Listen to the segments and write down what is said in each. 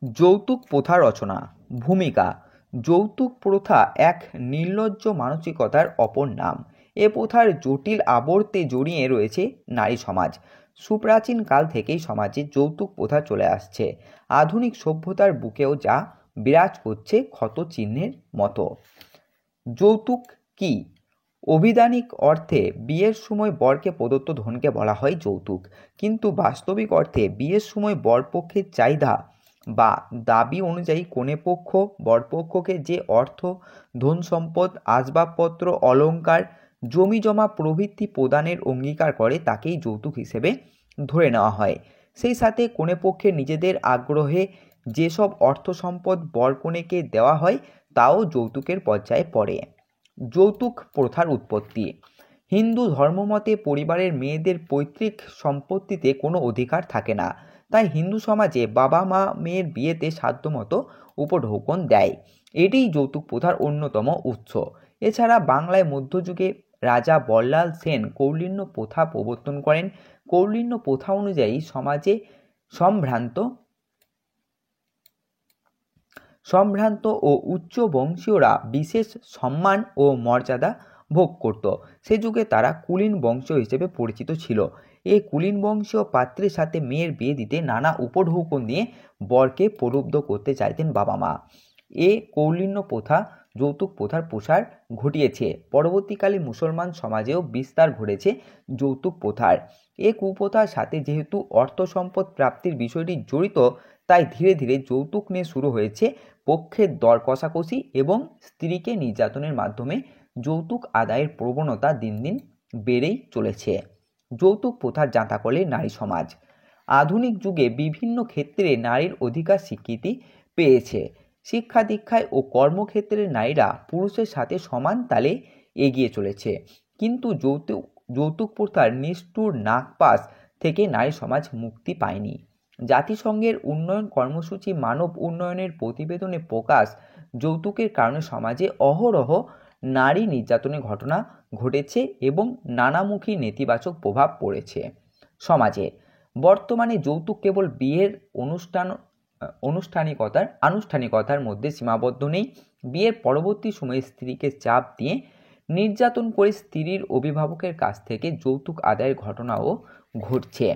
যৌতুক প্রথা রচনা। ভূমিকা: যৌতুক প্রথা এক নির্লজ্জ মানসিকতার অপর নাম। এ প্রথার জটিল আবর্তে জড়িয়ে রয়েছে নারী সমাজ। সুপ্রাচীন কাল থেকেই সমাজে যৌতুক প্রথা চলে আসছে। আধুনিক সভ্যতার বুকেও যা বিরাজ করছে ক্ষত চিহ্নের মতো। যৌতুক কি? অভিধানিক অর্থে বিয়ের সময় বরকে প্রদত্ত ধনকে বলা হয় যৌতুক, কিন্তু বাস্তবিক অর্থে বিয়ের সময় বরপক্ষের চাহিদা বা দাবি অনুযায়ী কনেপক্ষ বরপক্ষকে যে অর্থ, ধন সম্পদ, আসবাবপত্র, অলংকার, জমিজমা প্রভৃতি প্রদানের অঙ্গীকার করে তাকেই যৌতুক হিসেবে ধরে নেওয়া হয়। সেই সাথে কনেপক্ষের নিজেদের আগ্রহে যেসব অর্থ সম্পদ বরকনেকে দেওয়া হয় তাও যৌতুকের পর্যায়ে পড়ে। যৌতুক প্রথার উৎপত্তি: হিন্দু ধর্মমতে পরিবারের মেয়েদের পৈতৃক সম্পত্তিতে কোনো অধিকার থাকে না, তাই হিন্দু সমাজে বাবা মা মেয়ের বিয়েতে সাধ্যমতো উপঢৌকন দেয়। এটিই যৌতুক প্রথার অন্যতম উৎস। এছাড়া বাংলায় মধ্যযুগে রাজা বল্লাল সেন কৌলিন্য প্রথা প্রবর্তন করেন। কৌলিন্য প্রথা অনুযায়ী সমাজে সম্ভ্রান্ত ও উচ্চ বংশীয়রা বিশেষ সম্মান ও মর্যাদা ভোগ করত। সে যুগে তারা কুলীন বংশ হিসেবে পরিচিত ছিল। এই কুলীন বংশীয় পাত্রের সাথে মেয়ের বিয়ে দিতে নানা উপঢৌকন দিয়ে বরকে প্রলুব্ধ করতে চাইতেন বাবা মা। এ কৌলিন্য প্রথা যৌতুক প্রথার প্রসার ঘটিয়েছে। পরবর্তীকালে মুসলমান সমাজেও বিস্তার ঘটেছে যৌতুক প্রথার। এ কুপ্রথার সাথে যেহেতু অর্থ সম্পদ প্রাপ্তির বিষয়টি জড়িত, তাই ধীরে ধীরে যৌতুক নিয়ে শুরু হয়েছে পক্ষের দর কষাকষি এবং স্ত্রীকে নির্যাতনের মাধ্যমে যৌতুক আদায়ের প্রবণতা দিন দিন বেড়েই চলেছে। যৌতুক প্রথার জাঁতাকলে নারী সমাজ। আধুনিক যুগে বিভিন্ন ক্ষেত্রে নারীর অধিকার স্বীকৃতি পেয়েছে। শিক্ষা দীক্ষায় ও কর্মক্ষেত্রে নারীরা পুরুষের সাথে সমান তালে এগিয়ে চলেছে, কিন্তু যৌতুক প্রথার নিষ্ঠুর নাগপাশ থেকে নারী সমাজ মুক্তি পায়নি। জাতিসংঘের উন্নয়ন কর্মসূচি মানব উন্নয়নের প্রতিবেদনে প্রকাশ, যৌতুকের কারণে সমাজে অহরহ নারী নির্যাতনের ঘটনা ঘটেছে এবং নানামুখী নেতিবাচক প্রভাব পড়েছে সমাজে। বর্তমানে যৌতুক কেবল বিয়ের আনুষ্ঠানিকতার মধ্যে সীমাবদ্ধ নেই। বিয়ের পরবর্তী সময়ে স্ত্রীকে চাপ দিয়ে নির্যাতন করে স্ত্রীর অভিভাবকের কাছ থেকে যৌতুক আদায়ের ঘটনাও ঘটছে।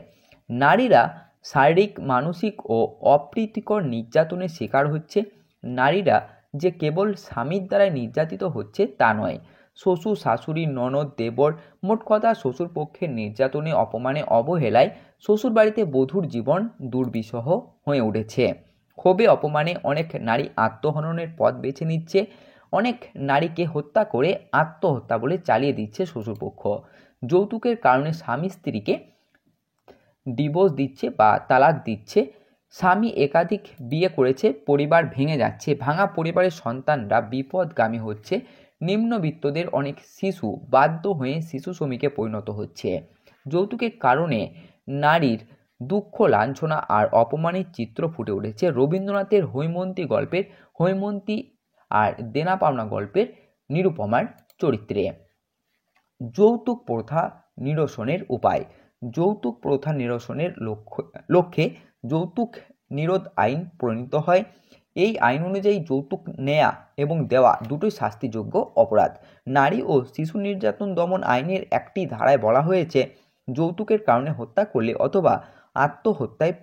নারীরা শারীরিক, মানসিক ও অপ্রীতিকর নির্যাতনের শিকার হচ্ছে। নারীরা যে কেবল স্বামীর দ্বারা নির্যাতিত হচ্ছে তা নয়, শ্বশুর, শাশুড়ি, ননদ, দেবর, মোট কথা শ্বশুরপক্ষের নির্যাতনে, অপমানে, অবহেলায় শ্বশুরবাড়িতে বধূর জীবন দুর্বিষহ হয়ে উঠেছে। ক্ষোভে অপমানে অনেক নারী আত্মহননের পথ বেছে নিচ্ছে। অনেক নারীকে হত্যা করে আত্মহত্যা বলে চালিয়ে দিচ্ছে শ্বশুরপক্ষ। যৌতুকের কারণে স্বামী স্ত্রীকে ডিভোর্স দিচ্ছে বা তালাক দিচ্ছে। স্বামী একাধিক বিয়ে করেছে, পরিবার ভেঙে যাচ্ছে। ভাঙা পরিবারের সন্তানরা বিপদগামী হচ্ছে। নিম্নবিত্তদের অনেক শিশু বাধ্য হয়ে শিশু শ্রমিকে পরিণত হচ্ছে। যৌতুকের কারণে নারীর দুঃখ, লাঞ্ছনা আর অপমানের চিত্র ফুটে উঠেছে রবীন্দ্রনাথের হৈমন্তী গল্পের হৈমন্তী আর দেনা পাওনা গল্পের নিরুপমার চরিত্রে। যৌতুক প্রথা নিরসনের উপায়। যৌতুক প্রথা নিরসনের লক্ষ্যে যৌতুক নিরোধ আইন প্রণীত হয়। এই আইন অনুযায়ী যৌতুক নেয়া এবং দেওয়া দুটোই শাস্তিযোগ্য অপরাধ। নারী ও শিশু নির্যাতন দমন আইনের একটি ধারায় বলা হয়েছে, যৌতুকের কারণে হত্যা করলে অথবা আত্মহত্যায়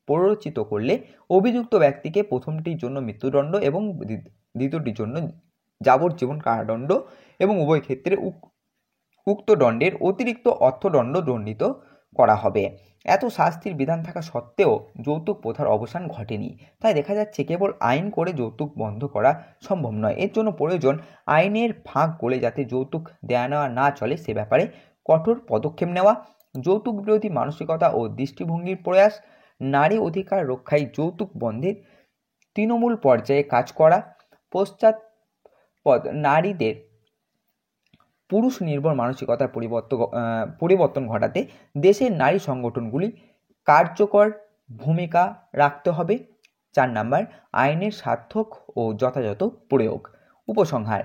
প্ররোচিত করলে অভিযুক্ত ব্যক্তিকে প্রথমটির জন্য মৃত্যুদণ্ড এবং দ্বিতীয়টির জন্য যাবজ্জীবন কারাদণ্ড এবং উভয় ক্ষেত্রে উক্ত দণ্ডের অতিরিক্ত অর্থদণ্ড দণ্ডিত করা হবে। এত শাস্তির বিধান থাকা সত্ত্বেও যৌতুক প্রথার অবসান ঘটেনি। তাই দেখা যাচ্ছে কেবল আইন করে যৌতুক বন্ধ করা সম্ভব নয়। এর জন্য প্রয়োজন আইনের ফাঁক গলে যাতে যৌতুক দেয়া নেওয়া না চলে সে ব্যাপারে কঠোর পদক্ষেপ নেওয়া। যৌতুক বিরোধী মানসিকতা ও দৃষ্টিভঙ্গির প্রয়াস। নারী অধিকার রক্ষায় যৌতুক বন্ধের তৃণমূল পর্যায়ে কাজ করা। পশ্চাৎপদ নারীদের পুরুষ নির্ভর মানসিকতার পরিবর্তন ঘটাতে দেশের নারী সংগঠনগুলি কার্যকর ভূমিকা রাখতে হবে। 4 নম্বর, আইনের সার্থক ও যথাযথ প্রয়োগ। উপসংহার: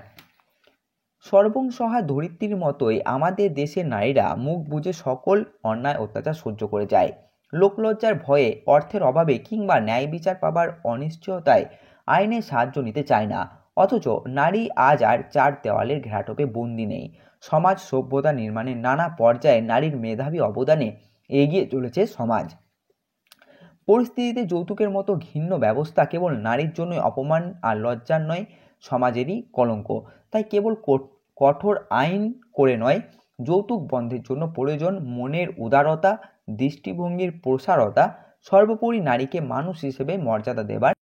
সর্বংসহা ধরিত্রীর মতোই আমাদের দেশের নারীরা মুখ বুজে সকল অন্যায় অত্যাচার সহ্য করে যায়। লোকলজ্জার ভয়ে, অর্থের অভাবে কিংবা ন্যায় বিচার পাবার অনিশ্চয়তায় আইনের সাহায্য নিতে চায় না। অথচ নারী আজ আর চার দেওয়ালের ঘেরাটোপে বন্দী নেই। সমাজ সভ্যতা নির্মাণের নানা পর্যায়ে নারীর মেধাবী অবদানে এগিয়ে চলেছে সমাজ। পরিস্থিতিতে যৌতুকের মতো ঘৃণ্য ব্যবস্থা কেবল নারীর জন্যই অপমান আর লজ্জার নয়, সমাজেরই কলঙ্ক। তাই কেবল কঠোর আইন করে নয়, যৌতুক বন্ধের জন্য প্রয়োজন মনের উদারতা, দৃষ্টিভঙ্গির প্রসারতা, সর্বোপরি নারীকে মানুষ হিসেবে মর্যাদা দেবার